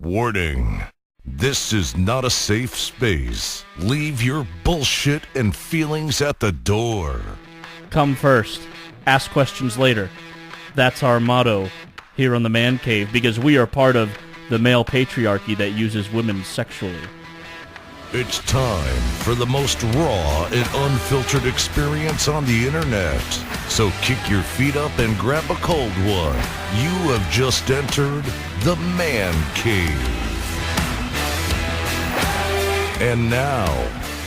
Warning. This is not a safe space. Leave your bullshit and feelings at the door. Come first, ask questions later. That's our motto here on the Man Cave, because we are part of the male patriarchy that uses women sexually. It's time for the most raw and unfiltered experience on the internet. So kick your feet up and grab a cold one. You have just entered the Man Cave. And now,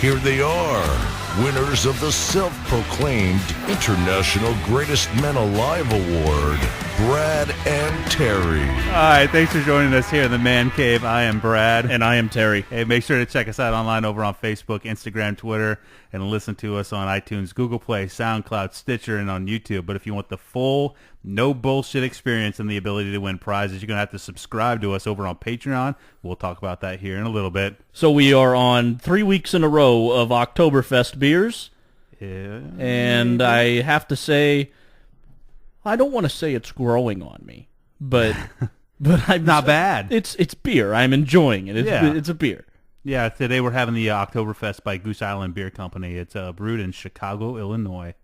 here they are, winners of the self-proclaimed International Greatest Men Alive Award, Brad and Terry. All right, thanks for joining us here in the Man Cave. I am Brad. And I am Terry. Hey, make sure to check us out online over on Facebook, Instagram, Twitter, and listen to us on iTunes, Google Play, SoundCloud, Stitcher, and on YouTube. But if you want the full, no bullshit experience and the ability to win prizes, you're going to have to subscribe to us over on Patreon. We'll talk about that here in a little bit. So we are on 3 weeks in a row of Oktoberfest beers. Yeah. And I have to say, I don't want to say it's growing on me, but I'm Not bad. It's beer. I'm enjoying it. Yeah. It's a beer. Yeah, today we're having the Oktoberfest by Goose Island Beer Company. It's brewed in Chicago, Illinois.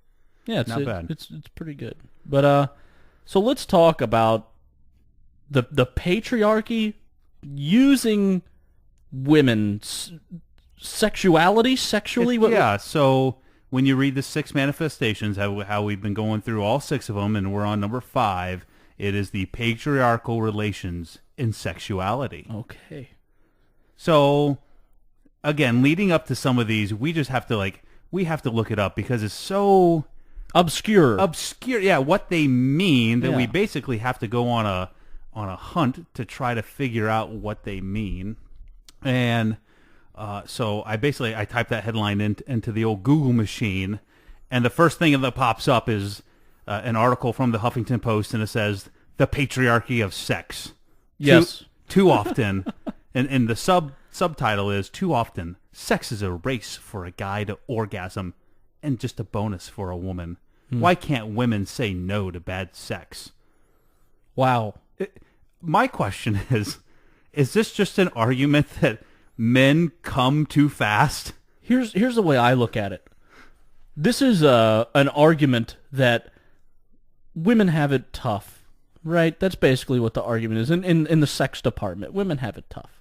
Yeah, it's not bad. It's pretty good. But so let's talk about the patriarchy using women's sexually. Yeah, so when you read the 6 manifestations, how we've been going through all 6 of them, and we're on number 5, it is the patriarchal relations in sexuality. Okay. So, again, leading up to some of these, we just have to we have to look it up because it's so obscure. Yeah, what they mean that Yeah. we basically have to go on a hunt to try to figure out what they mean. And so I typed that headline into the old Google machine, and the first thing that pops up is an article from the Huffington Post, and it says, "The Patriarchy of Sex." Yes. Too often, and the subtitle is, "Too often, sex is a race for a guy to orgasm and just a bonus for a woman. Why can't women say no to bad sex?" Wow. My question is this just an argument that men come too fast? Here's the way I look at it. This is an argument that women have it tough, right? That's basically what the argument is. In the sex department, women have it tough.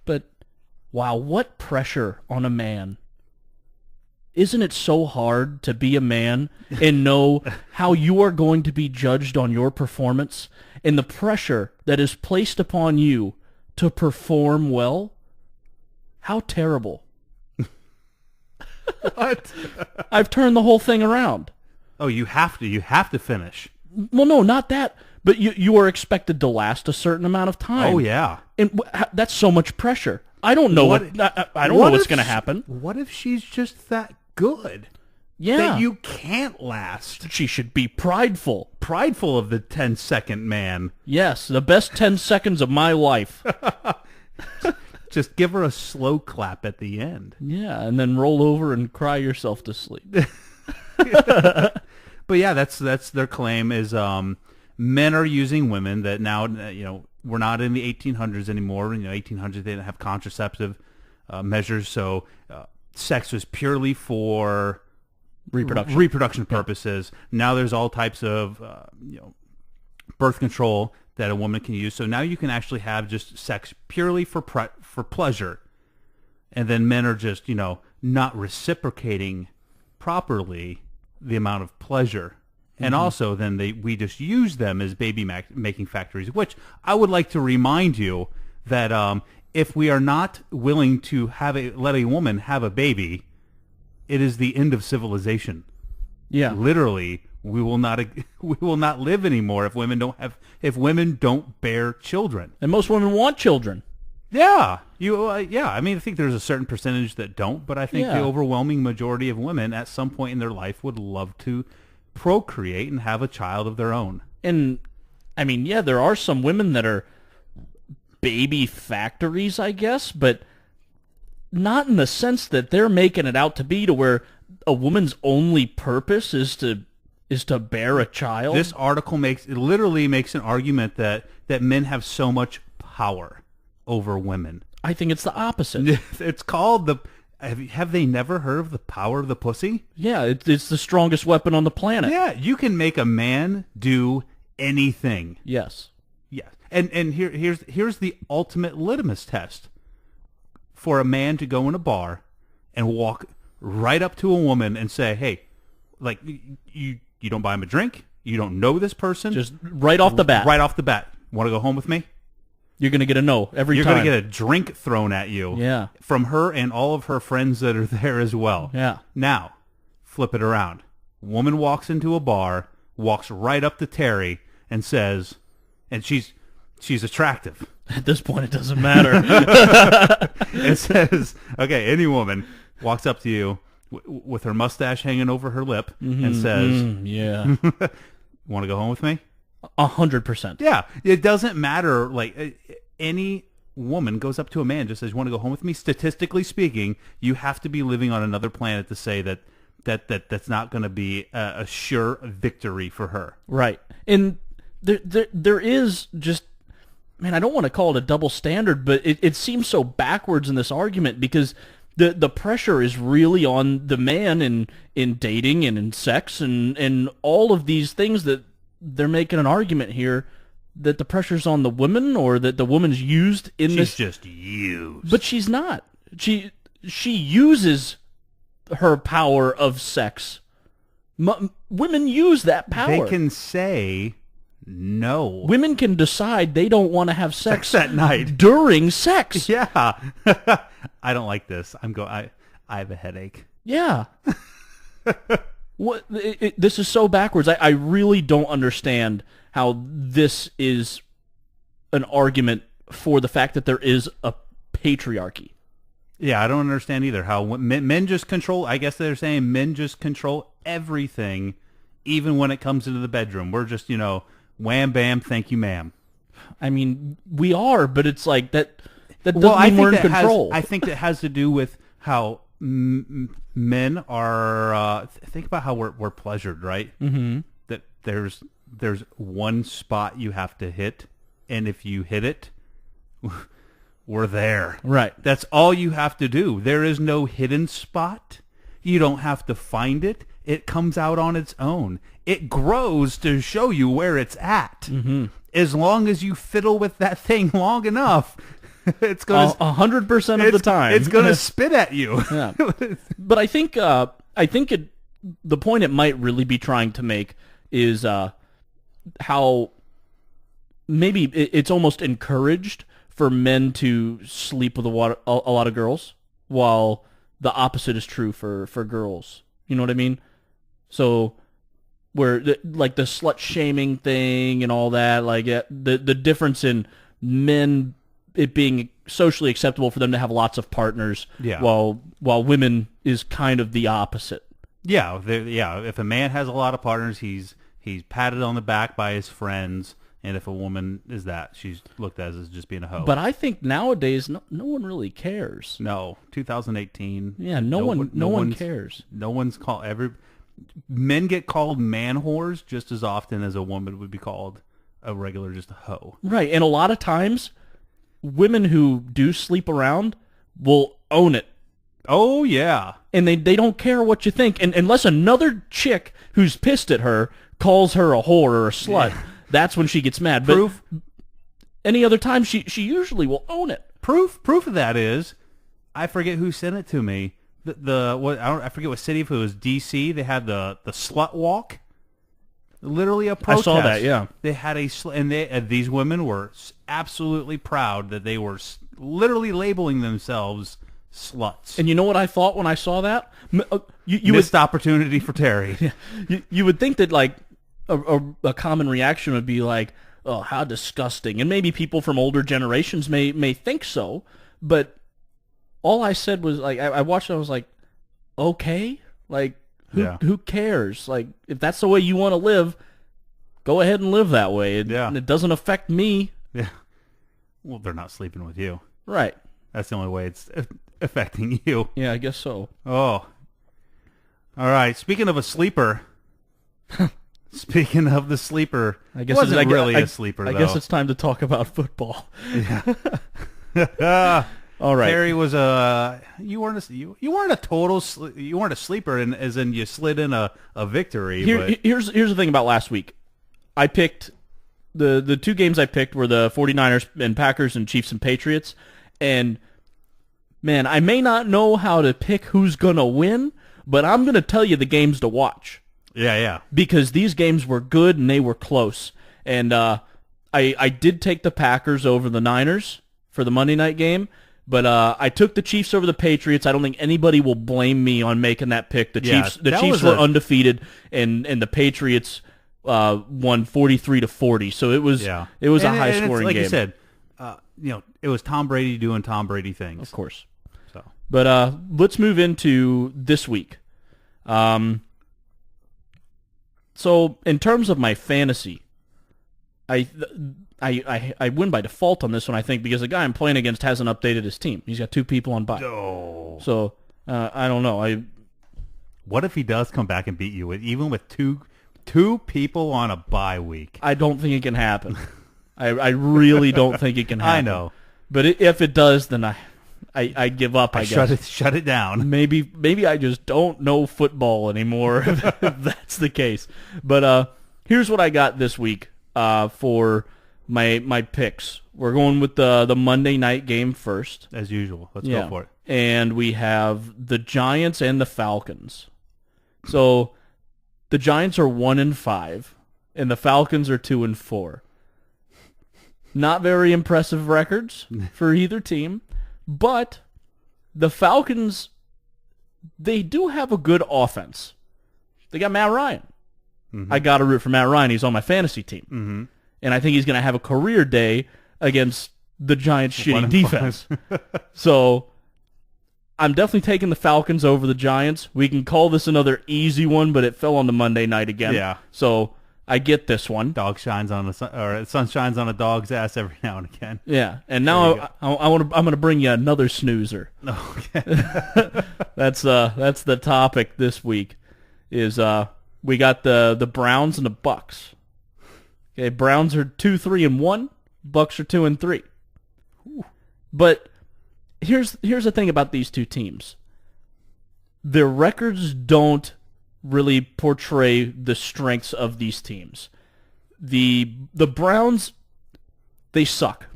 But, wow, what pressure on a man. Isn't it so hard to be a man and know how you are going to be judged on your performance and the pressure that is placed upon you to perform well? How terrible. What? I've turned the whole thing around. Oh, you have to finish. Well, no, not that. But you are expected to last a certain amount of time. Oh, yeah. And that's so much pressure. I don't know I don't know what's going to happen. What if she's just that good? Yeah. That you can't last. She should be prideful. Prideful of the 10-second man. Yes, the best 10 seconds of my life. Just give her a slow clap at the end. Yeah, and then roll over and cry yourself to sleep. But yeah, that's their claim is men are using women that now, we're not in the 1800s anymore. 1800s, they didn't have contraceptive measures, so sex was purely for reproduction purposes. Now there's all types of birth control that a woman can use. So now you can actually have just sex purely for pleasure, and then men are just not reciprocating properly the amount of pleasure. And also then we just use them as baby making factories, which I would like to remind you that if we are not willing to let a woman have a baby, it is the end of civilization. Yeah. Literally, we will not live anymore if women don't bear children. And most women want children. Yeah. I mean, I think there's a certain percentage that don't, but I think the overwhelming majority of women at some point in their life would love to procreate and have a child of their own. And I mean, yeah, there are some women that are baby factories, I guess, but not in the sense that they're making it out to be, to where a woman's only purpose is to bear a child. This article literally makes an argument that men have so much power over women. I think it's the opposite. It's called the... Have they never heard of the power of the pussy? Yeah, it's the strongest weapon on the planet. Yeah, you can make a man do anything. Yes. Yeah, and here's the ultimate litmus test for a man to go in a bar and walk right up to a woman and say, "Hey, like you don't buy him a drink, you don't know this person, Just right off the bat. right off the bat, want to go home with me?" You're going to get a no every You're time. going to get a drink thrown at you. Yeah. From her and all of her friends that are there as well. Yeah. Now, flip it around. Woman walks into a bar, walks right up to Terry, and says, and she's attractive. At this point, it doesn't matter. It says, okay, any woman walks up to you with her mustache hanging over her lip and says, yeah. want to go home with me? 100%. Yeah, it doesn't matter. Like any woman goes up to a man, just says, "You want to go home with me?" Statistically speaking, you have to be living on another planet to say that's not going to be a sure victory for her. Right. And there is just, man, I don't want to call it a double standard, but it seems so backwards in this argument because the pressure is really on the man in dating and in sex and all of these things that they're making an argument here that the pressure's on the woman or that the woman's used in this. She's just used. But she's not. She uses her power of sex. Women use that power. They can say no. Women can decide they don't want to have sex at night. during sex. Yeah. I don't like this. I have a headache. Yeah. This is so backwards. I really don't understand how this is an argument for the fact that there is a patriarchy. Yeah, I don't understand either how men just control. I guess they're saying men just control everything, even when it comes into the bedroom. We're just, wham, bam, thank you, ma'am. I mean, we are, but it's like that doesn't mean we're in control. I think that has to do with how men are. Think about how we're pleasured, right? Mm-hmm. That there's one spot you have to hit, and if you hit it, we're there. Right. That's all you have to do. There is no hidden spot. You don't have to find it. It comes out on its own. It grows to show you where it's at. Mm-hmm. As long as you fiddle with that thing long enough, it's going to 100% of the time. It's going to spit at you. Yeah. But I think the point it might really be trying to make is how maybe it's almost encouraged for men to sleep with a lot of girls, while the opposite is true for girls. You know what I mean? So where the slut-shaming thing and all that, like the difference in men, it being socially acceptable for them to have lots of partners, while women is kind of the opposite. Yeah, if a man has a lot of partners, he's patted on the back by his friends, and if a woman is that, she's looked at as just being a hoe. But I think nowadays, no one really cares. No, 2018. Yeah, no one cares. No one's men get called man whores just as often as a woman would be called a regular just a hoe. Right, and a lot of times, women who do sleep around will own it. Oh, yeah. And they don't care what you think. And unless another chick who's pissed at her calls her a whore or a slut, that's when she gets mad. But Proof? Any other time, she usually will own it. Proof of that is, I forget who sent it to me. I forget what city, if it was D.C., they had the slut walk. Literally a protest. I saw that, yeah. They had these women were absolutely proud that they were literally labeling themselves sluts. And you know what I thought when I saw that? You Missed opportunity for Terry. Yeah, you would think that like a common reaction would be like, "Oh, how disgusting!" And maybe people from older generations may think so, but all I said was like, I watched it, I was like, okay, like who cares? Like if that's the way you want to live, go ahead and live that way. It doesn't affect me. Yeah. Well, they're not sleeping with you. Right. That's the only way it's affecting you. Yeah, I guess so. Oh. All right. Speaking of a sleeper. Speaking of the sleeper. I guess it wasn't really a sleeper, I though. guess it's time to talk about football. Yeah. All right. Terry was you weren't a sleeper, as in you slid in a victory. Here's the thing about last week. I picked the two games I picked were the 49ers and Packers and Chiefs and Patriots, and man, I may not know how to pick who's gonna win, but I'm gonna tell you the games to watch. Yeah. Because these games were good and they were close. And I did take the Packers over the Niners for the Monday night game, but I took the Chiefs over the Patriots. I don't think anybody will blame me on making that pick. The Chiefs were undefeated, and the Patriots won 43-40. So it was a high scoring like game. You said, it was Tom Brady doing Tom Brady things, of course. So, but let's move into this week. So in terms of my fantasy, I win by default on this one, I think, because the guy I'm playing against hasn't updated his team. He's got 2 people on bye. Oh. So I don't know. What if he does come back and beat you even with two people on a bye week? I don't think it can happen. I really don't think it can happen. I know. But if it does, then I give up, I guess. Shut it down. Maybe I just don't know football anymore, if that's the case. But here's what I got this week for my picks. We're going with the Monday night game first. As usual. Let's go for it. And we have the Giants and the Falcons. So the Giants are 1-5, and the Falcons are 2-4. Not very impressive records for either team. But the Falcons, they do have a good offense. They got Matt Ryan. Mm-hmm. I got to root for Matt Ryan. He's on my fantasy team. Mm-hmm. And I think he's going to have a career day against the Giants' shitty defense. So I'm definitely taking the Falcons over the Giants. We can call this another easy one, but it fell on the Monday night again. Yeah. So I get this one. Sun shines on a dog's ass every now and again. Yeah, and now I'm going to bring you another snoozer. Okay. That's the topic this week. Is we got the Browns and the Bucks. Okay, Browns are 2-3-1. Bucks are 2-3. But here's the thing about these two teams. Their records don't really portray the strengths of these teams. The Browns, they suck.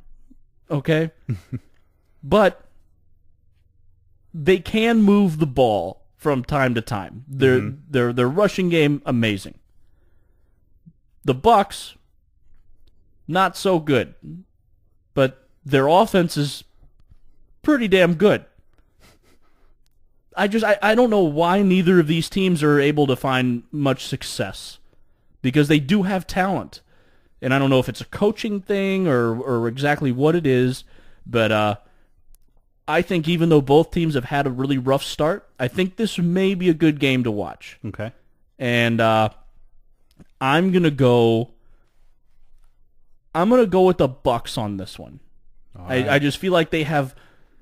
Okay? But they can move the ball from time to time. Their rushing game, amazing. The Bucks, not so good. But their offense is pretty damn good. I don't know why neither of these teams are able to find much success, because they do have talent, and I don't know if it's a coaching thing or exactly what it is, but I think even though both teams have had a really rough start, I think this may be a good game to watch. Okay. And I'm gonna go with the Bucks on this one. Right. I just feel like they have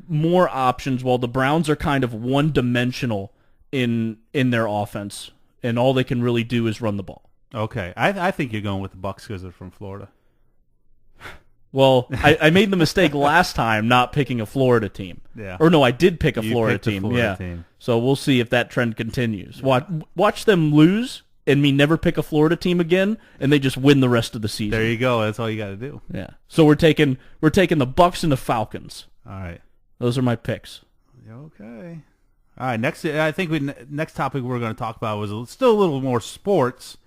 more options, while the Browns are kind of one-dimensional in their offense, and all they can really do is run the ball. Okay, I think you're going with the Bucks because they're from Florida. Well, I made the mistake last time not picking a Florida team. Yeah. Or no, I did pick a Florida team. Team. So we'll see if that trend continues. Watch them lose and me never pick a Florida team again, and they just win the rest of the season. There you go. That's all you got to do. Yeah. So we're taking the Bucks and the Falcons. All right. Those are my picks. Okay. All right. Next topic we're going to talk about was still a little more sports.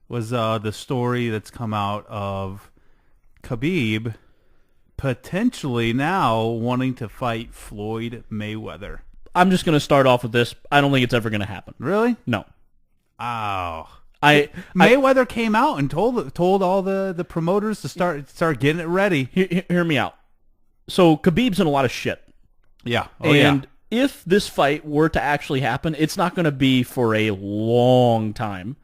Was the story that's come out of Khabib potentially now wanting to fight Floyd Mayweather. I'm just going to start off with this. I don't think it's ever going to happen. Really? No. Oh. Mayweather came out and told all the promoters to start getting it ready. Hear me out. So Khabib's in a lot of shit. Yeah. If this fight were to actually happen, it's not going to be for a long time.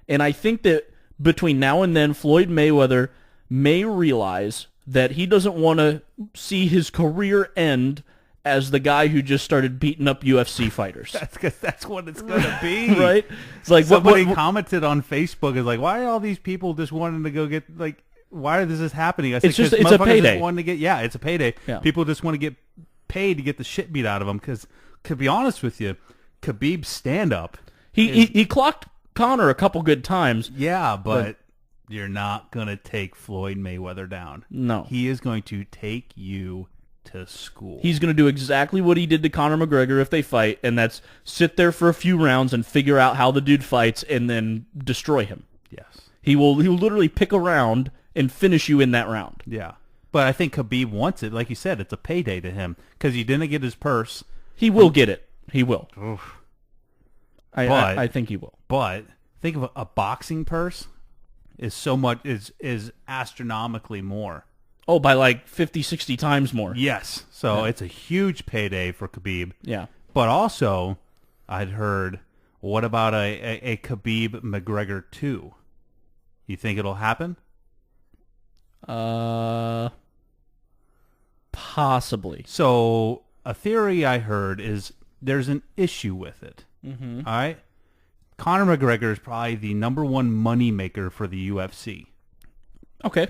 And I think that between now and then, Floyd Mayweather may realize that he doesn't want to see his career end as the guy who just started beating up UFC fighters. That's what it's going to be. Right? It's like somebody commented on Facebook, is like, why are all these people just wanting to go get, like, why is this happening? I said, It's just 'cause it's a motherfuckers payday. just want to get, it's a payday. Yeah. People just want to get paid to get the shit beat out of them. Because to be honest with you, Khabib's stand up. He clocked Conor a couple good times. Yeah, but you're not going to take Floyd Mayweather down. No. He is going to take you to school. He's going to do exactly what he did to Conor McGregor if they fight, and that's sit there for a few rounds and figure out how the dude fights and then destroy him. Yes. He will literally pick a round and finish you in that round. Yeah. But I think Khabib wants it. Like you said, it's a payday to him because he didn't get his purse. He will get it. He will. Oof. I think he will. But think of a boxing purse is so much is astronomically more. Oh, by like 50, 60 times more. Yes. So it's a huge payday for Khabib. Yeah. But also, I'd heard, what about a Khabib McGregor 2? You think it'll happen? Possibly. So a theory I heard is there's an issue with it. Mm-hmm. All right? Conor McGregor is probably the number one money maker for the UFC. Okay.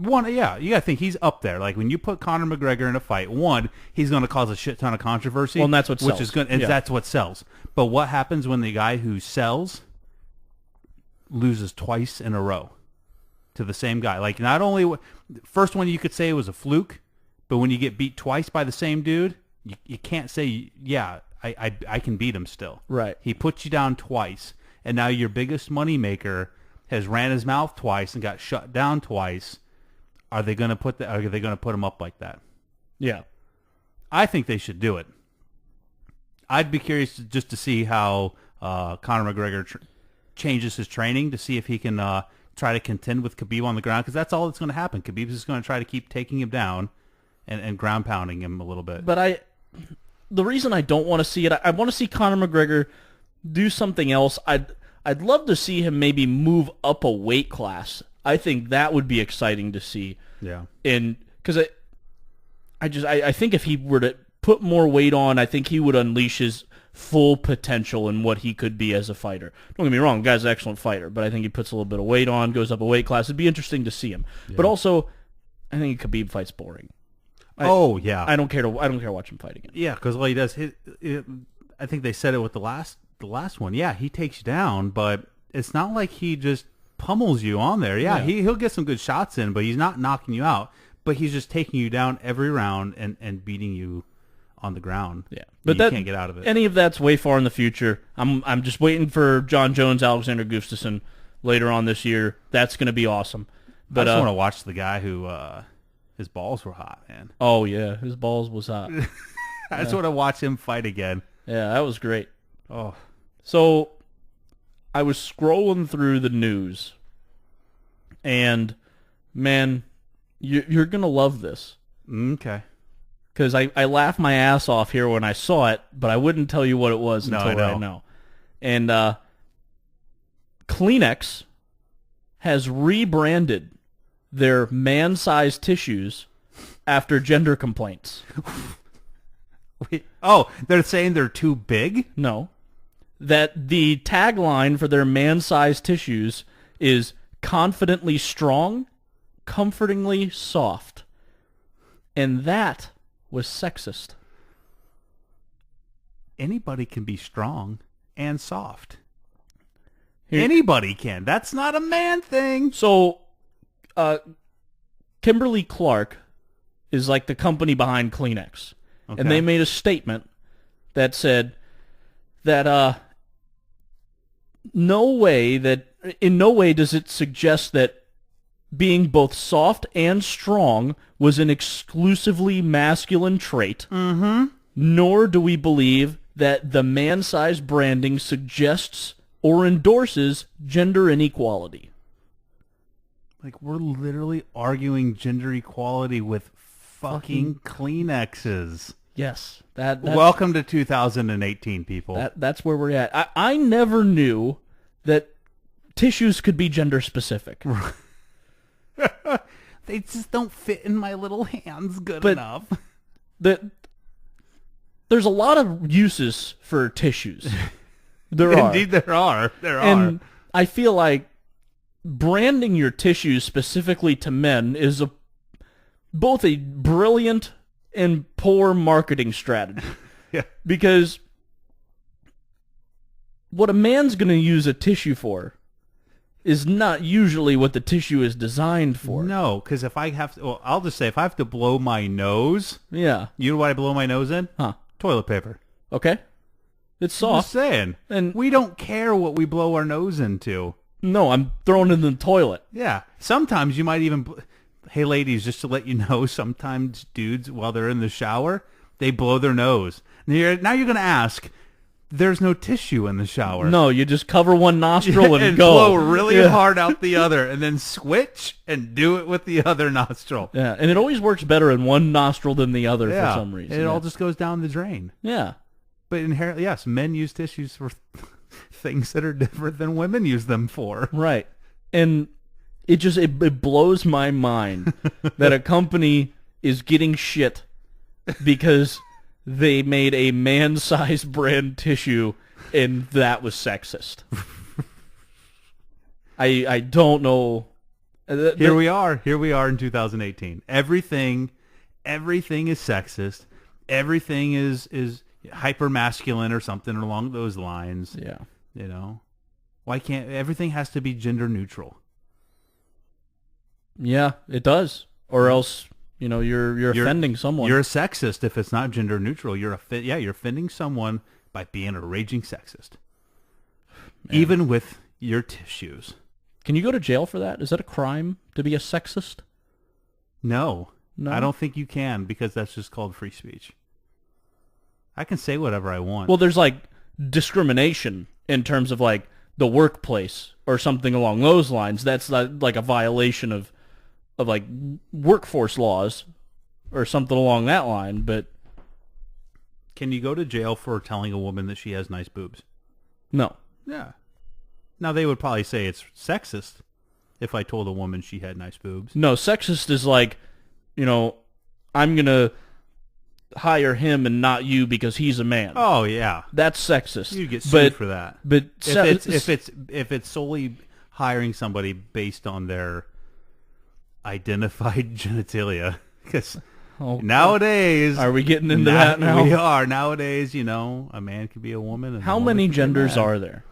Yeah, you gotta think he's up there. Like when you put Conor McGregor in a fight, one, he's gonna cause a shit ton of controversy. Well, and that's what which sells. is good, and Yeah. that's what sells. But what happens when the guy who sells loses twice in a row to the same guy? Like not only first one you could say it was a fluke, but when you get beat twice by the same dude, you can't say I can beat him still. Right. He put you down twice, and now your biggest money maker has ran his mouth twice and got shut down twice. Are they going to put him up like that? Yeah. I think they should do it. I'd be curious just to see how Conor McGregor changes his training to see if he can try to contend with Khabib on the ground, because that's all that's going to happen. Khabib's just going to try to keep taking him down and ground pounding him a little bit. But the reason I don't want to see it, I want to see Conor McGregor do something else. I'd love to see him maybe move up a weight class. I think that would be exciting to see. Yeah. And because I think if he were to put more weight on, I think he would unleash his full potential in what he could be as a fighter. Don't get me wrong, the guy's an excellent fighter, but I think he puts a little bit of weight on, goes up a weight class. It'd be interesting to see him. Yeah. But also, I think Khabib fight's boring. I don't care to watch him fight again. Yeah, because all he does, I think they said it with the last one. Yeah, he takes you down, but it's not like he just pummels you on there. Yeah, he'll get some good shots in, but he's not knocking you out. But he's just taking you down every round and beating you on the ground. Yeah, but you can't get out of it. Any of that's way far in the future. I'm just waiting for John Jones, Alexander Gustafsson later on this year. That's going to be awesome. But I just want to watch the guy who his balls were hot, man. Oh yeah, his balls was hot. I just want to watch him fight again. Yeah, that was great. Oh, so I was scrolling through the news, and man, you're gonna love this. Okay. Because I laughed my ass off here when I saw it, but I wouldn't tell you what it was until right now. And Kleenex has rebranded their man-sized tissues after gender complaints. Oh, they're saying they're too big? No. That the tagline for their man-sized tissues is confidently strong, comfortingly soft. And that was sexist. Anybody can be strong and soft. Here- Anybody can. That's not a man thing. So, Kimberly Clark is like the company behind Kleenex. Okay. And they made a statement that said that in no way does it suggest that being both soft and strong was an exclusively masculine trait. Mm-hmm. Nor do we believe that the man-sized branding suggests or endorses gender inequality. Like, we're literally arguing gender equality with fucking Kleenexes. Yes. That's, Welcome to 2018, people. That's where we're at. I never knew that tissues could be gender specific. They just don't fit in my little hands good But- enough. There's a lot of uses for tissues. There are. Indeed, there are. There are. And I feel like branding your tissues specifically to men is both a brilliant and poor marketing strategy. Yeah. Because what a man's going to use a tissue for is not usually what the tissue is designed for. No, because if I have to, well, I'll just say if I have to blow my nose, Yeah. you know what I blow my nose in? Huh. Toilet paper. Okay. It's I'm soft. just saying. And We don't care what we blow our nose into. no, I'm throwing it in the toilet. Yeah. Sometimes you might even, hey ladies, just to let you know, sometimes dudes, while they're in the shower, they blow their nose. Now you're going to ask, there's no tissue in the shower. No, you just cover one nostril and go. Blow really hard out the other, and then switch and do it with the other nostril. Yeah, and it always works better in one nostril than the other for some reason. And it all just goes down the drain. Yeah. But inherently, yes, men use tissues for things that are different than women use them for. Right. And it blows my mind that a company is getting shit because they made a man-sized brand tissue and that was sexist. I don't know. Here we are in 2018. Everything is sexist. Everything is hyper masculine or something along those lines. Yeah. You know, why can't everything has to be gender neutral? Yeah, it does. Or else, you're offending someone. You're a sexist if it's not gender neutral. You're offending someone by being a raging sexist. Man. Even with your tissues. Can you go to jail for that? Is that a crime to be a sexist? No. No? I don't think you can, because that's just called free speech. I can say whatever I want. Well, there's like discrimination in terms of like the workplace or something along those lines. That's like a violation of like workforce laws or something along that line. But can you go to jail for telling a woman that she has nice boobs? No. Yeah. Now they would probably say it's sexist if I told a woman she had nice boobs. No, sexist is like, I'm gonna hire him and not you because he's a man. Oh yeah, that's sexist. You get sued for that. But if it's solely hiring somebody based on their identified genitalia, because nowadays, are we getting into that now? We are nowadays. A man could be a woman. And how many genders are there?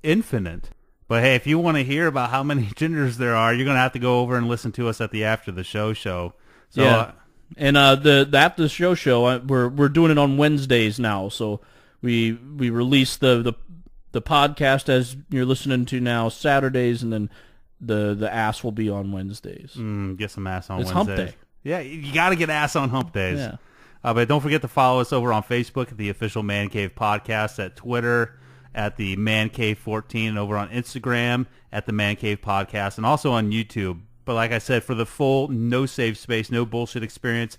Infinite. But hey, if you want to hear about how many genders there are, you're gonna have to go over and listen to us at the After the Show show. So, yeah. And the After the Show, we're doing it on Wednesdays now. So we release the podcast as you're listening to now Saturdays, and then the ass will be on Wednesdays. Get some ass on Wednesdays. It's hump day. Yeah, you got to get ass on hump days. Yeah. But don't forget to follow us over on Facebook at the Official Man Cave Podcast, at Twitter at the Man Cave 14, and over on Instagram at the Man Cave Podcast, and also on YouTube. But like I said, for the full no save space, no bullshit experience,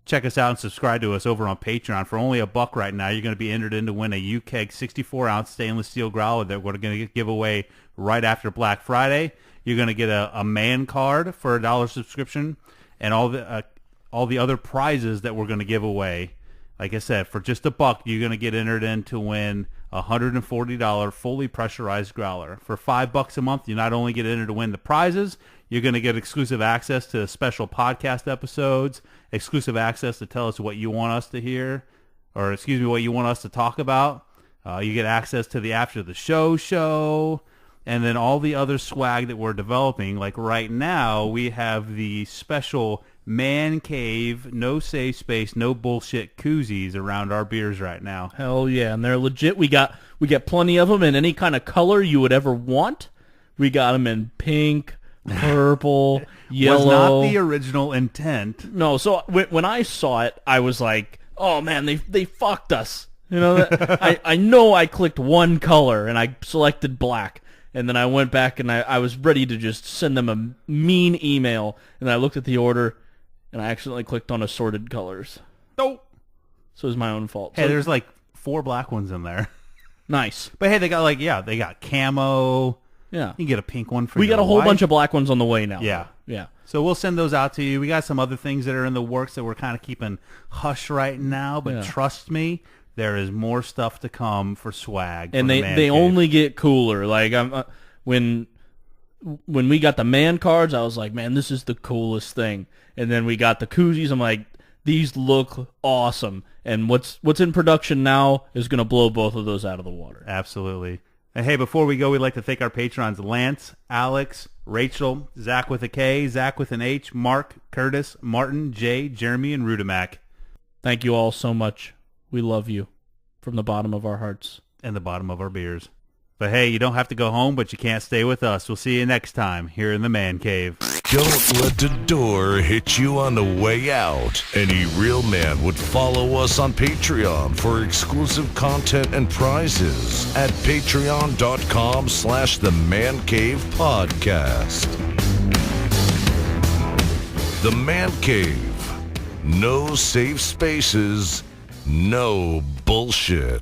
check us out and subscribe to us over on Patreon. For only $1 right now, you're going to be entered in to win a UKEG 64-ounce stainless steel growler that we're going to give away right after Black Friday. You're going to get a man card for a $1 subscription, and all the other prizes that we're going to give away. Like I said, for just $1, you're going to get entered in to win a $140 fully pressurized growler. For $5 a month, you not only get entered to win the prizes, you're going to get exclusive access to special podcast episodes, exclusive access to tell us what you want us to hear, or what you want us to talk about. You get access to the After the Show, and then all the other swag that we're developing. Like right now, we have the special Man Cave, no safe space, no bullshit koozies around our beers right now. Hell yeah, and they're legit. We got plenty of them in any kind of color you would ever want. We got them in pink, purple, yellow. Was not the original intent. No, so when I saw it, I was like, oh man, they fucked us. I know I clicked one color and I selected black. And then I went back and I was ready to just send them a mean email. And I looked at the order and I accidentally clicked on assorted colors. Nope. So it was my own fault. Hey, so, there's like 4 black ones in there. Nice. But hey, they got camo. Yeah. You can get a pink one for We your got a whole wife. bunch of black ones on the way now. Yeah. Yeah. So we'll send those out to you. We got some other things that are in the works that we're kind of keeping hush right now. But trust me, there is more stuff to come for swag. And they only get cooler. Like when when we got the man cards, I was like, man, this is the coolest thing. And then we got the koozies. I'm like, these look awesome. And what's in production now is going to blow both of those out of the water. Absolutely. And hey, before we go, we'd like to thank our patrons, Lance, Alex, Rachel, Zach with a K, Zach with an H, Mark, Curtis, Martin, Jay, Jeremy, and Rudamac. Thank you all so much. We love you from the bottom of our hearts. And the bottom of our beers. But hey, you don't have to go home, but you can't stay with us. We'll see you next time here in the Man Cave. Don't let the door hit you on the way out. Any real man would follow us on Patreon for exclusive content and prizes at patreon.com/The Man Cave Podcast. The Man Cave. No safe spaces, no bullshit.